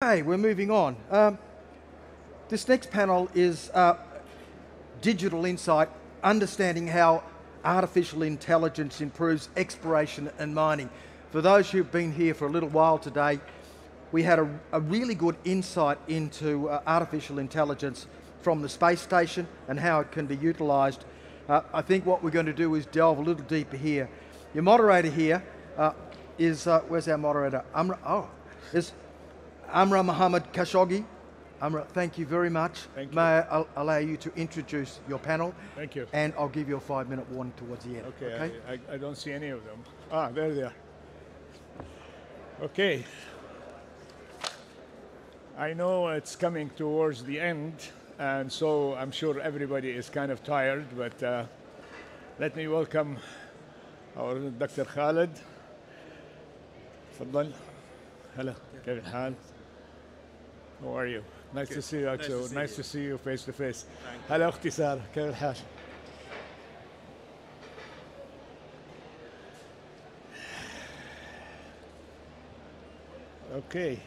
Okay, we're moving on. This next panel is Digital Insight, understanding how artificial intelligence improves exploration and mining. For those who've been here for a little while today, we had a really good insight into artificial intelligence from the space station and how it can be utilised. I think what we're going to do is delve a little deeper here. Your moderator here is, where's our moderator? Is Amra Mohammed Khashoggi. Amra, thank you very much. Thank you. May I allow you to introduce your panel? Thank you. And I'll give you a 5-minute warning towards the end. Okay, I don't see any of them. Ah, there they are. Okay. I know it's coming towards the end, and so I'm sure everybody is kind of tired, but let me welcome our Dr. Khalid. تفضل. Hello. كيف الحال? How are you? Nice to see you, Axel. Nice to see you face to face. هلا أختي سارة. كيف الحال؟ Okay.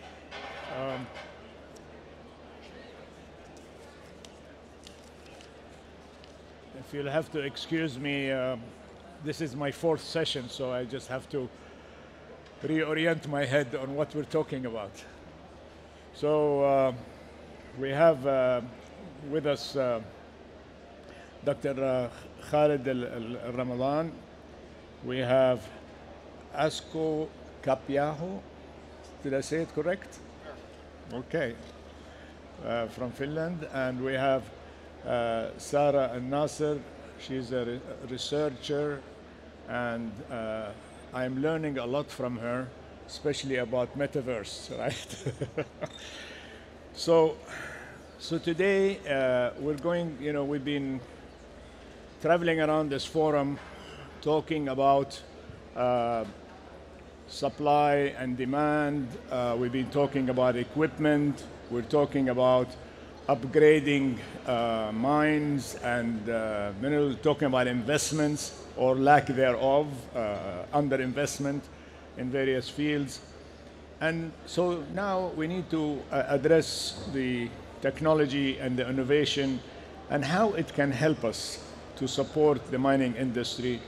If you'll have to excuse me, this is my 4th session, so I just have to reorient my head on what we're talking about. So we have with us Dr. Khalid Al-Ramadan. We have Asko Kapiaho. Did I say it correct? Okay. From Finland. And we have Sarah Al-Nasser. She's a researcher, and I'm learning a lot from her, especially about metaverse, right? So today we're going, we've been traveling around this forum talking about supply and demand. We've been talking about equipment. We're talking about upgrading mines and minerals, talking about investments or lack thereof, underinvestment in various fields. And so now we need to address the technology and the innovation and how it can help us to support the mining industry,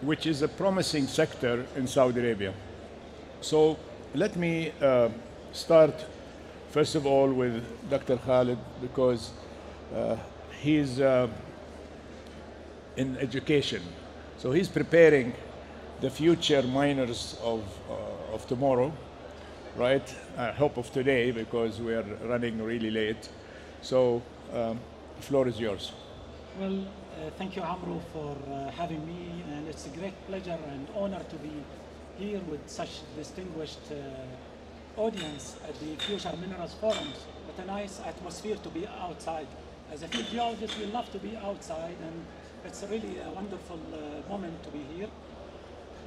which is a promising sector in Saudi Arabia. So let me start, first of all, with Dr. Khalid, because he's in education. So he's preparing the future miners of tomorrow, right? I hope of today, because we are running really late. So the floor is yours. Well, thank you, Amro, for having me, and it's a great pleasure and honor to be here with such distinguished audience at the Future Minerals Forums. What a nice atmosphere to be outside. As a field geologist, we love to be outside, and it's really a wonderful moment to be here.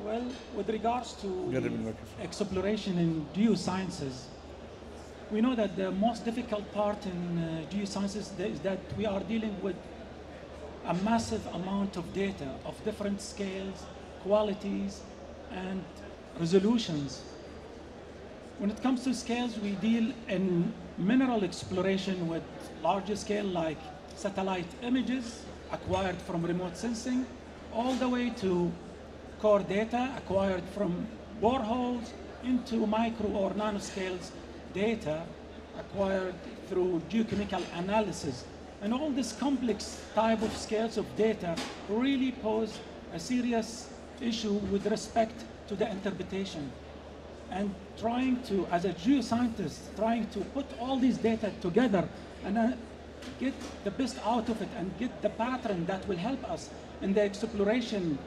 Well, with regards to exploration in geosciences, we know that the most difficult part in geosciences is that we are dealing with a massive amount of data of different scales, qualities, and resolutions. When it comes to scales, we deal in mineral exploration with larger scale, like satellite images acquired from remote sensing, all the way to core data acquired from boreholes into micro or nanoscales data acquired through geochemical analysis. And all this complex type of scales of data really pose a serious issue with respect to the interpretation. And trying to, as a geoscientist, trying to put all these data together and get the best out of it and get the pattern that will help us in the exploration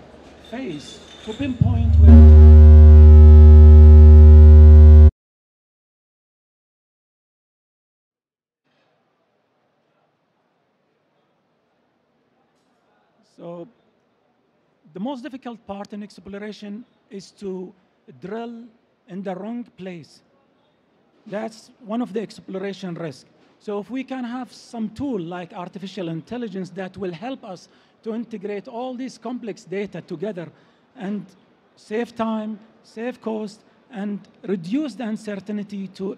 phase to pinpoint where. So the most difficult part in exploration is to drill in the wrong place. That's one of the exploration risks. So if we can have some tool like artificial intelligence that will help us to integrate all these complex data together and save time, save cost, and reduce the uncertainty to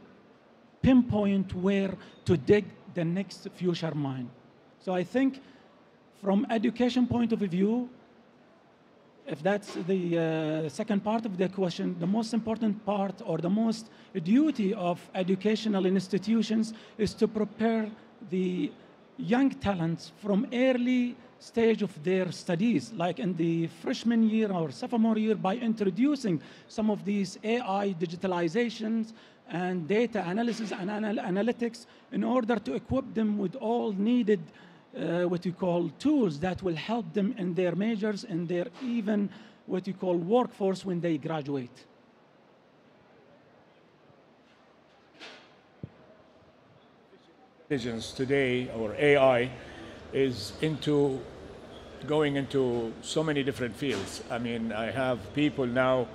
pinpoint where to dig the next future mine. So I think from education point of view, if that's the second part of the question, the most important part or the most duty of educational institutions is to prepare the young talents from early stage of their studies, like in the freshman year or sophomore year, by introducing some of these AI digitalizations and data analysis and analytics in order to equip them with all needed what you call tools that will help them in their majors and their even what you call workforce when they graduate. Intelligence today, or AI, is going into so many different fields. I mean, I have people now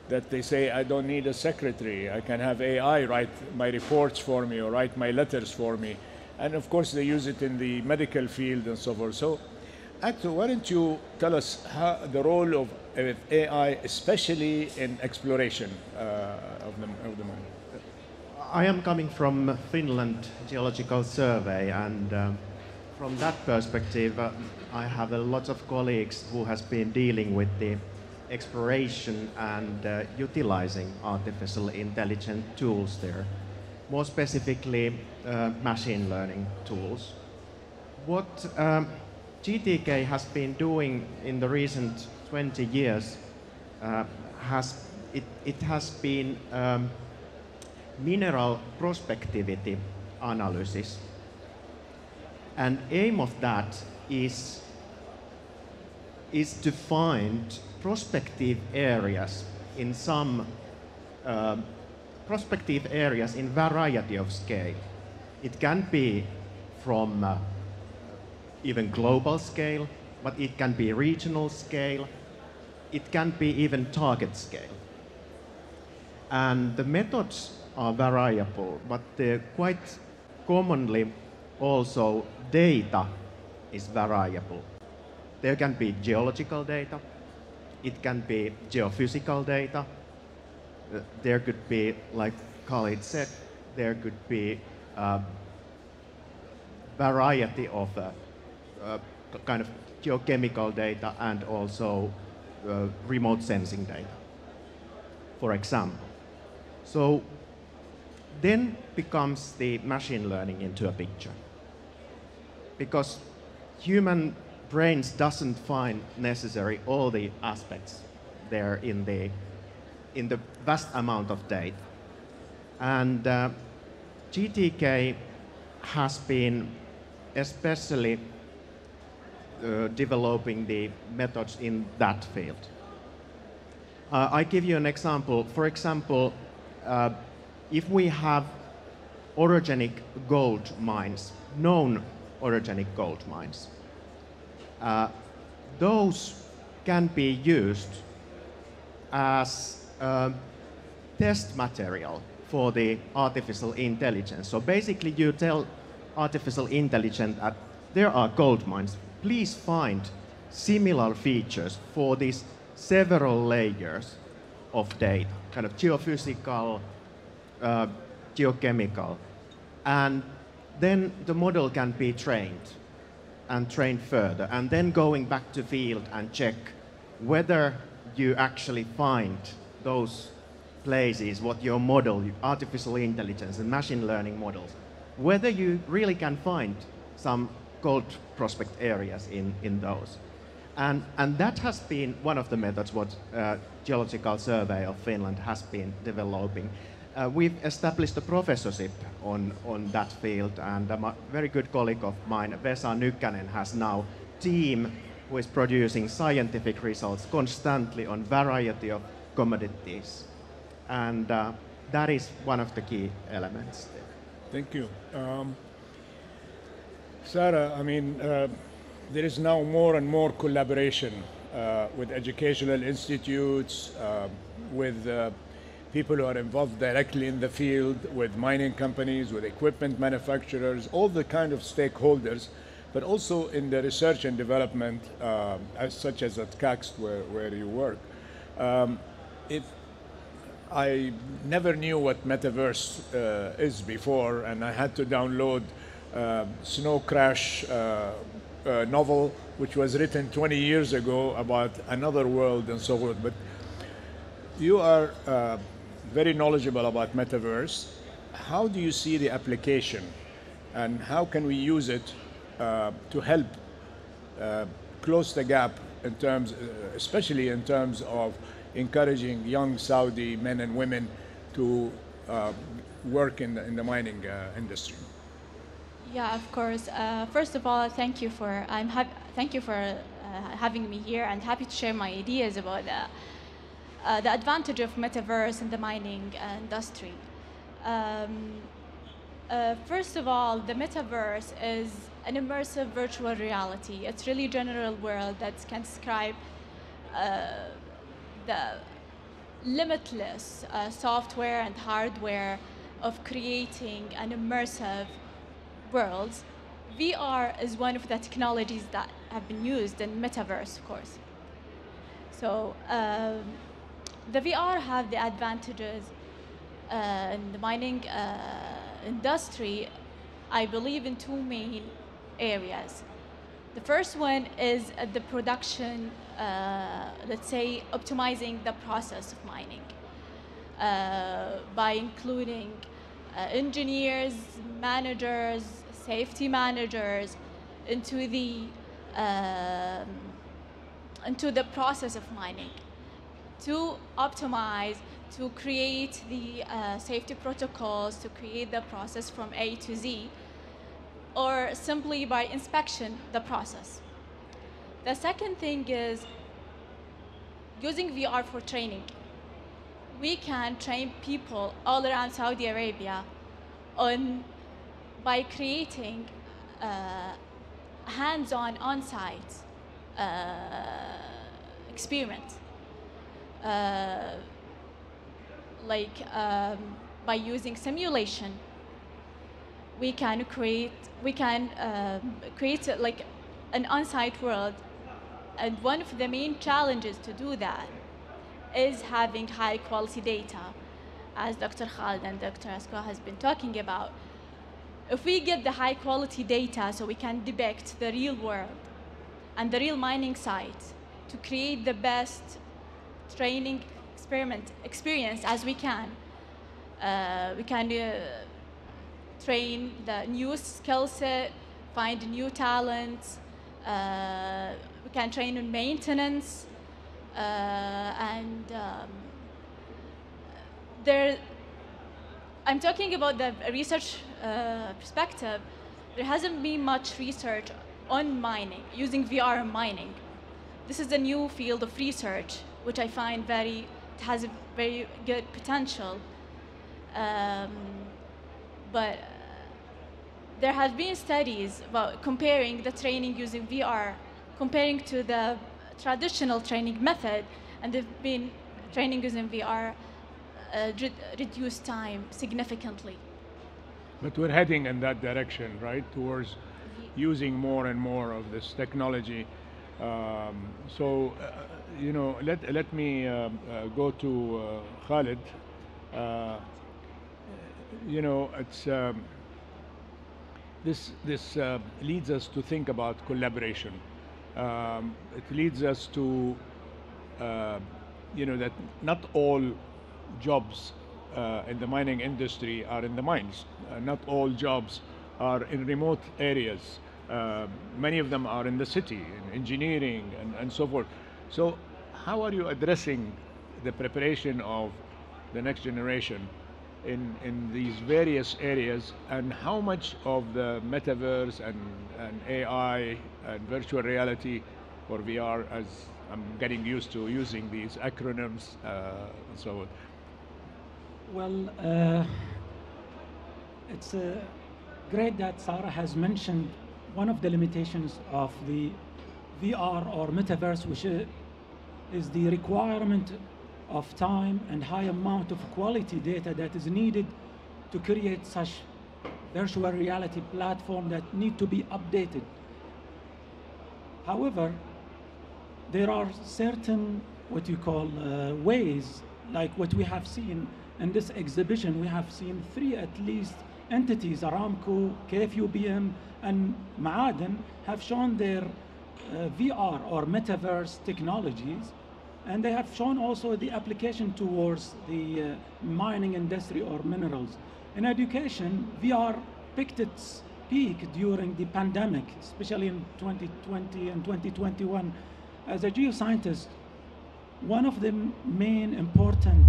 that they say, I don't need a secretary. I can have AI write my reports for me or write my letters for me. And of course, they use it in the medical field and so forth. So, Akhtar, why don't you tell us the role of AI, especially in exploration of the mine? I am coming from Finland Geological Survey, and from that perspective, I have a lot of colleagues who has been dealing with the exploration and utilizing artificial intelligence tools there. More specifically, machine learning tools. What GTK has been doing in the recent 20 years has been mineral prospectivity analysis. And aim of that is to find prospective areas in prospective areas in variety of scale. It can be from even global scale, but it can be regional scale. It can be even target scale. And the methods are variable, but quite commonly also data is variable. There can be geological data, it can be geophysical data, there could be, like Khalid said, there could be variety of kind of geochemical data and also remote sensing data, for example. So then becomes the machine learning into a picture. Because human brains doesn't find necessary all the aspects there in the vast amount of data. And GTK has been especially developing the methods in that field. I give you an example. For example, if we have orogenic gold mines, known orogenic gold mines, those can be used as test material for the artificial intelligence. So basically you tell artificial intelligence that there are gold mines, please find similar features for these several layers of data, kind of geophysical, geochemical, and then the model can be trained and trained further, and then going back to field and check whether you actually find those places, what your model, artificial intelligence and machine learning models, whether you really can find some gold prospect areas in those. And that has been one of the methods what Geological Survey of Finland has been developing. We've established a professorship on that field, and a very good colleague of mine, Vesa Nykkänen, has now a team who is producing scientific results constantly on variety of commodities. And that is one of the key elements there. Thank you. Sarah, I mean, there is now more and more collaboration with educational institutes, with people who are involved directly in the field, with mining companies, with equipment manufacturers, all the kind of stakeholders, but also in the research and development, such as at KAXT, where you work. I never knew what metaverse is before, and I had to download Snow Crash novel, which was written 20 years ago about another world and so forth. But you are very knowledgeable about metaverse. How do you see the application, and how can we use it to help close the gap in terms, especially in terms of encouraging young Saudi men and women to work in the mining industry? Yeah, of course. First of all, thank you for having me here, and happy to share my ideas about the advantage of metaverse in the mining industry. First of all, the metaverse is an immersive virtual reality. It's really a general world that can describe the limitless software and hardware of creating an immersive world. VR is one of the technologies that have been used in metaverse, of course. So the VR have the advantages in the mining industry, I believe, in two main areas. The first one is the production, let's say, optimizing the process of mining by including engineers, managers, safety managers into the process of mining to optimize, to create the safety protocols, to create the process from A to Z, or simply by inspection the process. The second thing is using VR for training. We can train people all around Saudi Arabia by creating hands-on, on-site experiment. By using simulation, we can create like an on-site world, and one of the main challenges to do that is having high-quality data, as Dr. Khalid and Dr. Askwa has been talking about. If we get the high-quality data, so we can depict the real world and the real mining site to create the best training experience as we can train the new skill set, find new talents. We can train on maintenance, I'm talking about the research perspective. There hasn't been much research on mining, using VR in mining. This is a new field of research, which I find has a very good potential. But there have been studies about comparing the training using VR, comparing to the traditional training method, and they've been training using VR reduced time significantly. But we're heading in that direction, right, towards using more and more of this technology. Let me go to Khalid. It's this leads us to think about collaboration. It leads us to that not all jobs in the mining industry are in the mines. Not all jobs are in remote areas. Many of them are in the city, in engineering and so forth. So how are you addressing the preparation of the next generation in these various areas, and how much of the metaverse and AI and virtual reality, or VR, as I'm getting used to using these acronyms and so on? Well, it's great that Sarah has mentioned one of the limitations of the VR or metaverse, which is the requirement of time and high amount of quality data that is needed to create such virtual reality platform that need to be updated. However, there are certain what you call ways like what we have seen in this exhibition, we have seen 3 at least entities, Aramco, KFUBM, and Ma'aden, have shown their VR or metaverse technologies, and they have shown also the application towards the mining industry or minerals. In education, VR picked its peak during the pandemic, especially in 2020 and 2021. As a geoscientist, one of the main important,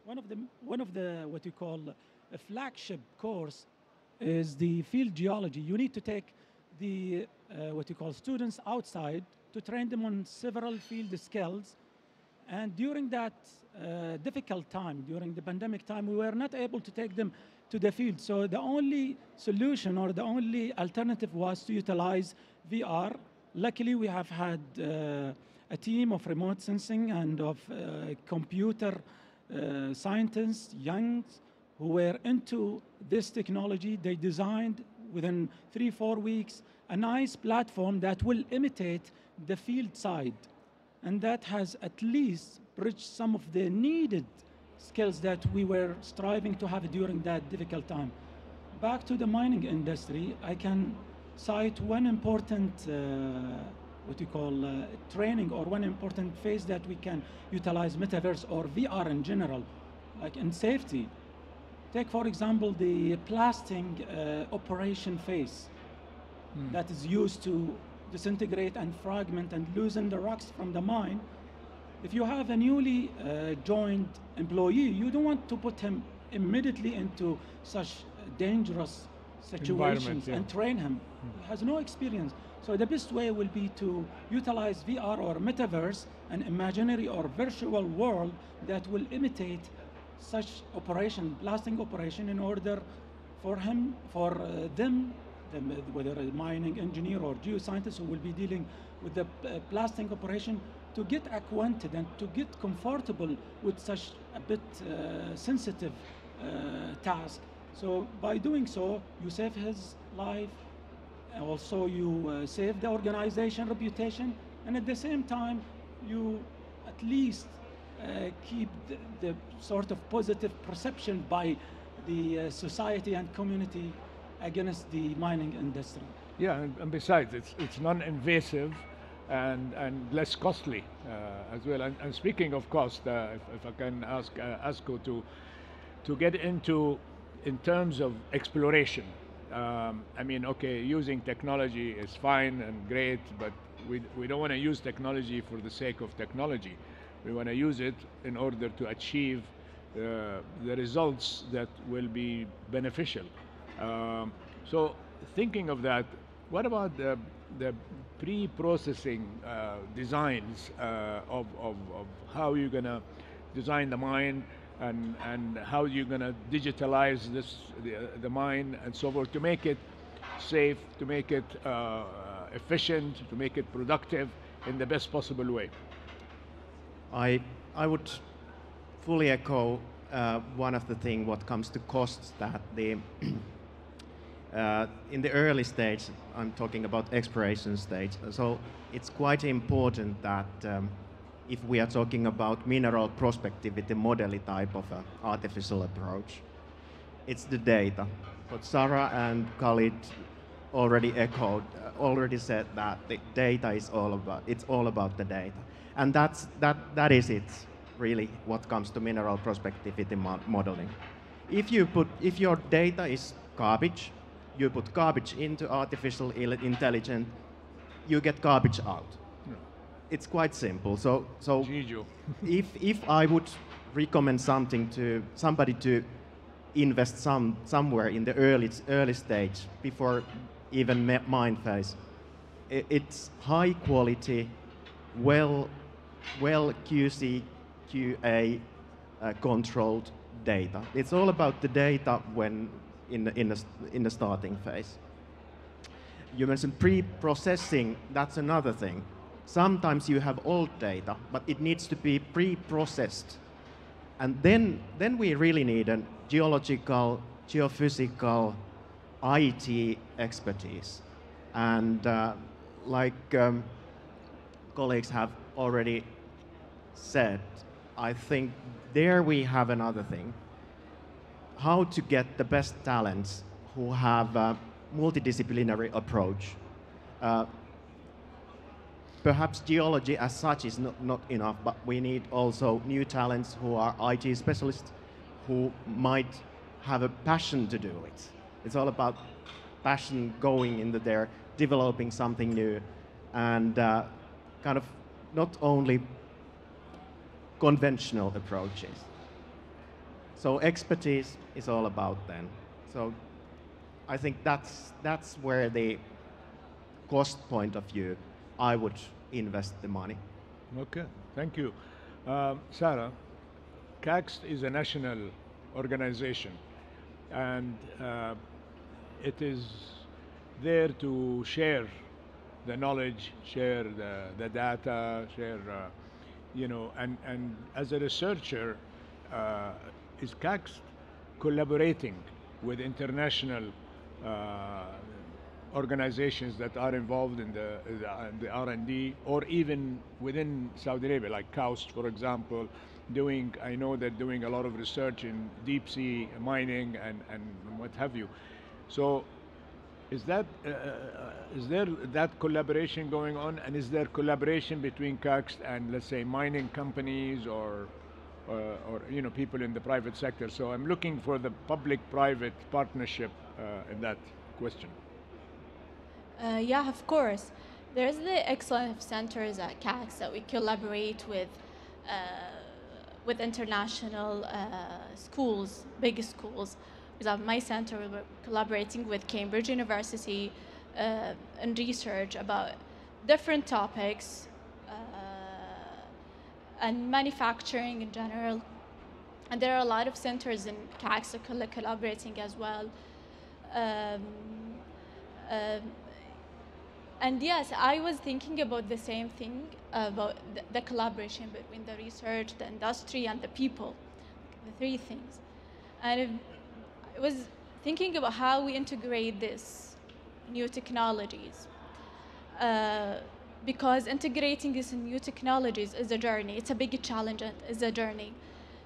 one of the what you call a flagship course is the field geology. You need to take the what you call students outside to train them on several field skills. And during that difficult time, during the pandemic time, we were not able to take them to the field. So the only solution or the only alternative was to utilize VR. Luckily, we have had a team of remote sensing and of computer scientists, young, who were into this technology. They designed within 3-4 weeks a nice platform that will imitate the field side. And that has at least bridged some of the needed skills that we were striving to have during that difficult time. Back to the mining industry, I can cite one important what you call training, or one important phase that we can utilize metaverse or VR in general, like in safety. Take, for example, the blasting operation phase that is used to disintegrate and fragment and loosen the rocks from the mine. If you have a newly joined employee, you don't want to put him immediately into such dangerous situations and train him. He has no experience. So the best way will be to utilize VR or metaverse, an imaginary or virtual world that will imitate such operation, blasting operation, in order for them, whether a mining engineer or geoscientist who will be dealing with the blasting operation, to get acquainted and to get comfortable with such a bit sensitive task. So by doing so, you save his life, also you save the organization reputation, and at the same time, you at least keep the sort of positive perception by the society and community against the mining industry. Yeah, and besides, it's non-invasive and less costly as well. And speaking of cost, if I can ask Asko to get into, in terms of exploration. I mean, okay, using technology is fine and great, but we don't want to use technology for the sake of technology. We want to use it in order to achieve the results that will be beneficial. So thinking of that, what about the pre-processing designs of how you're going to design the mine, and how you're going to digitalize the mine and so forth, to make it safe, to make it efficient, to make it productive in the best possible way? I would fully echo one of the things what comes to costs, that the in the early stage, I'm talking about exploration stage, so it's quite important that if we are talking about mineral prospectivity modeling type of artificial approach, it's the data. What Sarah and Khalid already echoed, already said that the data is all about the data. And that is it, really, what comes to mineral prospectivity modeling. If your data is garbage, you put garbage into artificial intelligence, you get garbage out. Yeah. It's quite simple. So if I would recommend somebody to invest somewhere in the early stage, before even mine phase, it's high quality, well QC, QA controlled data. It's all about the data when in the starting phase. You mentioned pre-processing. That's another thing. Sometimes you have old data, but it needs to be pre-processed, and then we really need a geological, geophysical, IT expertise, and like colleagues have already said, I think there we have another thing. How to get the best talents who have a multidisciplinary approach. Perhaps geology as such is not enough, but we need also new talents who are IT specialists who might have a passion to do it. It's all about passion going into there, developing something new, and kind of not only conventional approaches. So expertise is all about then. So I think that's where the cost point of view I would invest the money. Okay, thank you. Sarah, KAXT is a national organization, and it is there to share the knowledge, share the data, share, and as a researcher, is KAXT collaborating with international organizations that are involved in the R&D, or even within Saudi Arabia, like KAUST, for example, I know they're doing a lot of research in deep sea mining and what have you. So is there that collaboration going on, and is there collaboration between KAXT and, let's say, mining companies or people in the private sector? So I'm looking for the public-private partnership in that question. Yeah, of course. There's the excellence centers at KAXT that we collaborate with international schools, big schools. For example, my center, we're collaborating with Cambridge University in research about different topics and manufacturing in general. And there are a lot of centers in KAXT that are collaborating as well. And yes, I was thinking about the same thing, about the collaboration between the research, the industry, and the people, the three things. And I was thinking about how we integrate this new technologies. Because integrating these new technologies is a journey. It's a big challenge, and it's a journey.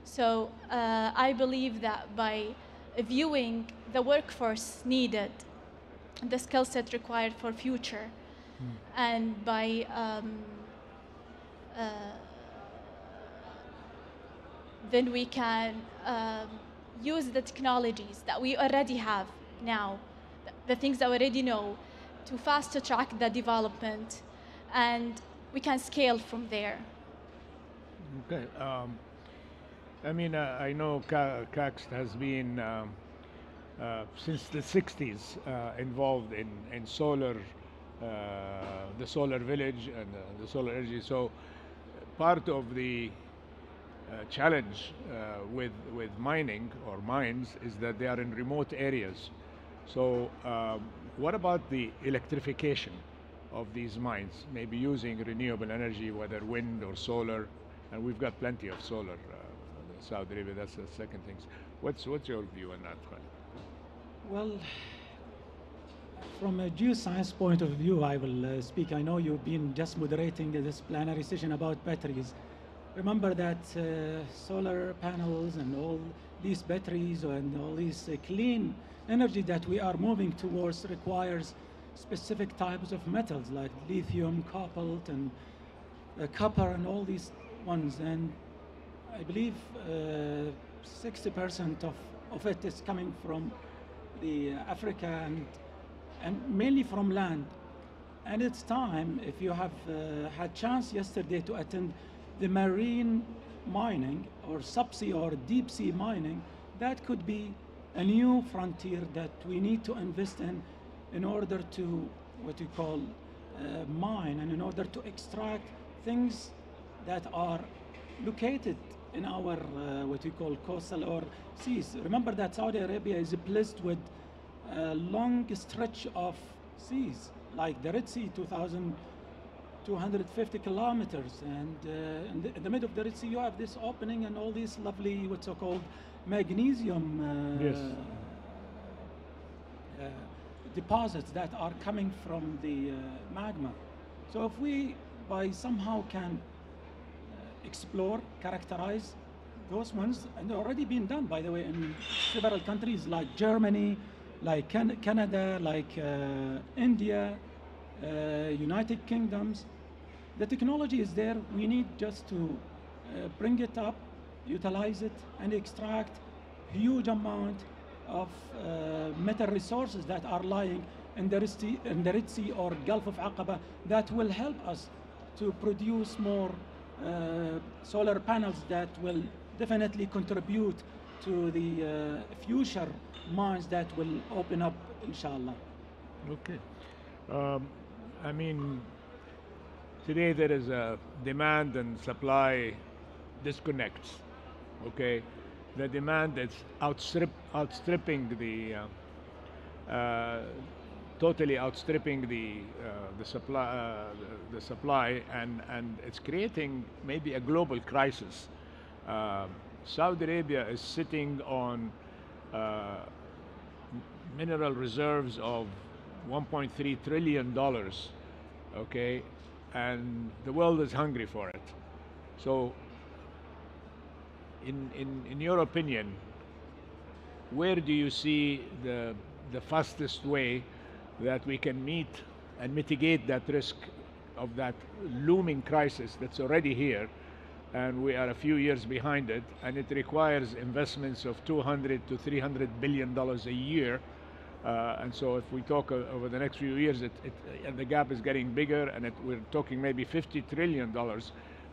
So I believe that by viewing the workforce needed, the skill set required for future, and by then we can use the technologies that we already have now, the things that we already know, to fast track the development, and we can scale from there. Okay. I know KAXT has been since the 60s involved in solar, the solar village and the solar energy. So part of the challenge with mining or mines is that they are in remote areas. So what about the electrification of these mines, maybe using renewable energy, whether wind or solar? And we've got plenty of solar in Saudi Arabia. That's the second thing. What's your view on that, Khalid? Well, from a geoscience point of view, I will speak. I know you've been just moderating this plenary session about batteries. Remember that solar panels and all these batteries and all these clean energy that we are moving towards requires specific types of metals like lithium, cobalt, and copper, and all these ones. And I believe 60% of it is coming from the Africa and mainly from land. And it's time, if you have had chance yesterday to attend the marine mining or subsea or deep sea mining, that could be a new frontier that we need to invest in order to, what we call, mine, and in order to extract things that are located in our, what we call, coastal or seas. Remember that Saudi Arabia is blessed with a long stretch of seas, like the Red Sea, 2,250 kilometers. And in the middle of the Red Sea, you have this opening and all these lovely, what's so-called magnesium deposits that are coming from the magma. So if we, by somehow, can explore, characterize those ones, and they're already been done, by the way, in several countries like Germany, like Canada, like India, United Kingdoms. The technology is there. We need just to bring it up, utilize it, and extract huge amount of metal resources that are lying in the Red Sea or Gulf of Aqaba that will help us to produce more solar panels that will definitely contribute to the future mines that will open up, inshallah. Okay. I mean, today there is a demand and supply disconnects. Okay, the demand is outstripping totally outstripping the supply, and it's creating maybe a global crisis. Saudi Arabia is sitting on mineral reserves of $1.3 trillion, okay, and the world is hungry for it. So, in your opinion, where do you see the fastest way that we can meet and mitigate that risk of that looming crisis that's already here, and we are a few years behind it, and it requires investments of $200 to $300 billion a year, and so if we talk over the next few years, and the gap is getting bigger, and we're talking maybe $50 trillion,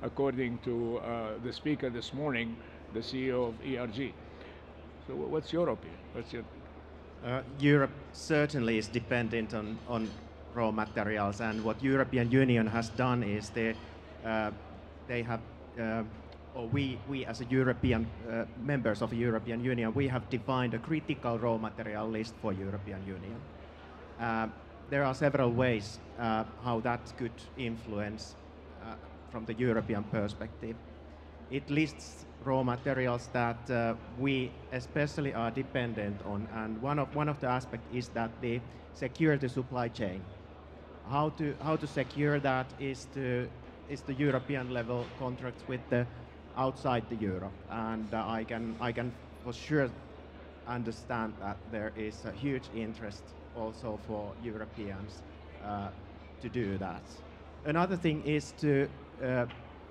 according to the speaker this morning, the CEO of ERG. So what's your opinion? Europe certainly is dependent on raw materials, and what European Union has done is they have, or we as a European members of the European Union, we have defined a critical raw material list for European Union. There are several ways how that could influence from the European perspective. It lists raw materials that we especially are dependent on, and one of the aspects is that they secure the supply chain. How to secure that is the European level contracts with the outside the Europe, and I can for sure understand that there is a huge interest also for Europeans to do that. Another thing is to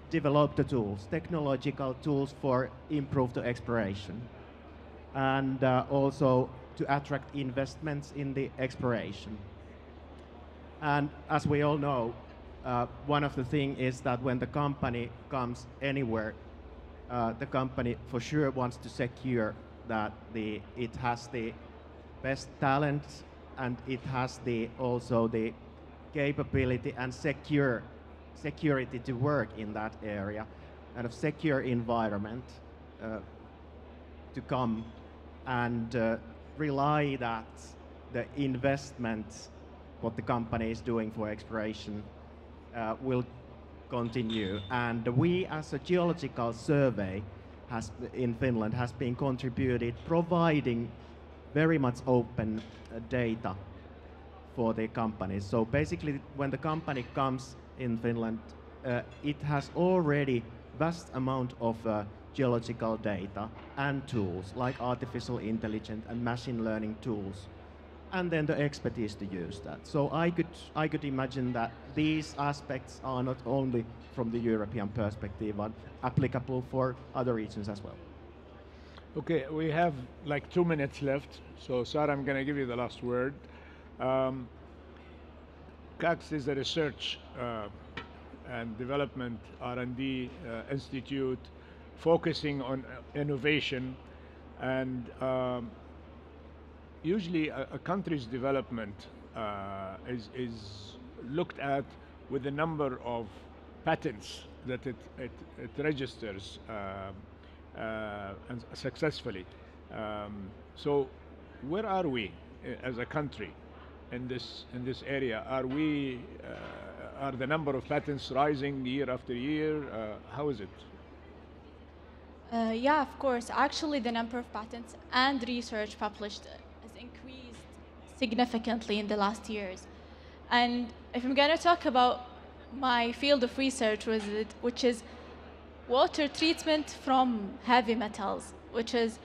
develop the tools, technological tools for improve the exploration, and also to attract investments in the exploration. And as we all know, one of the things is that when the company comes anywhere, the company for sure wants to secure that it has the best talent, and it has also the capability and security to work in that area, and a secure environment to come, and rely that the investments what the company is doing for exploration will continue. And we as a geological survey in Finland has been contributed, providing very much open data for the companies. So basically when the company comes in Finland, it has already vast amount of geological data and tools like artificial intelligence and machine learning tools, and then the expertise to use that. So I could imagine that these aspects are not only from the European perspective, but applicable for other regions as well. Okay, we have like 2 minutes left, so Sarah, I'm going to give you the last word. CACS is a research and development R&D institute focusing on innovation, and usually a country's development is looked at with the number of patents that it registers and successfully. So where are we as a country in this area? Are the number of patents rising year after year? How is it? Yeah, of course. Actually, the number of patents and research published has increased significantly in the last years. And if I'm going to talk about my field of research, which is water treatment from heavy metals, which is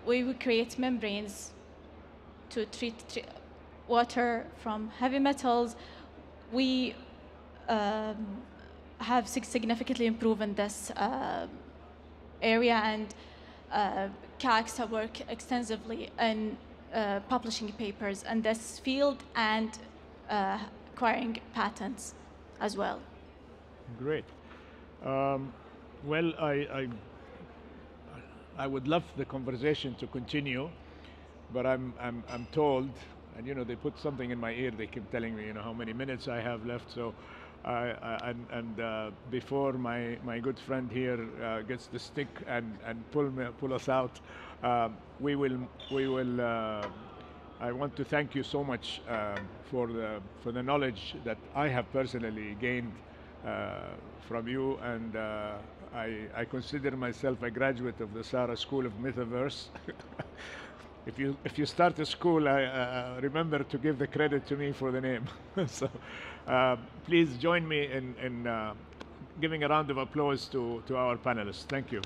we would create membranes to treat water from heavy metals. We have significantly improved in this area, and CAXA work extensively in publishing papers in this field and acquiring patents as well. Great. Well, I would love the conversation to continue, but I'm told, and you know, they put something in my ear. They keep telling me, you know, how many minutes I have left. So, before my good friend here gets the stick and pull us out, we will. I want to thank you so much for the knowledge that I have personally gained from you, and I consider myself a graduate of the Sara School of Metaverse. If you start a school, remember to give the credit to me for the name. So please join me in giving a round of applause to our panelists. Thank you.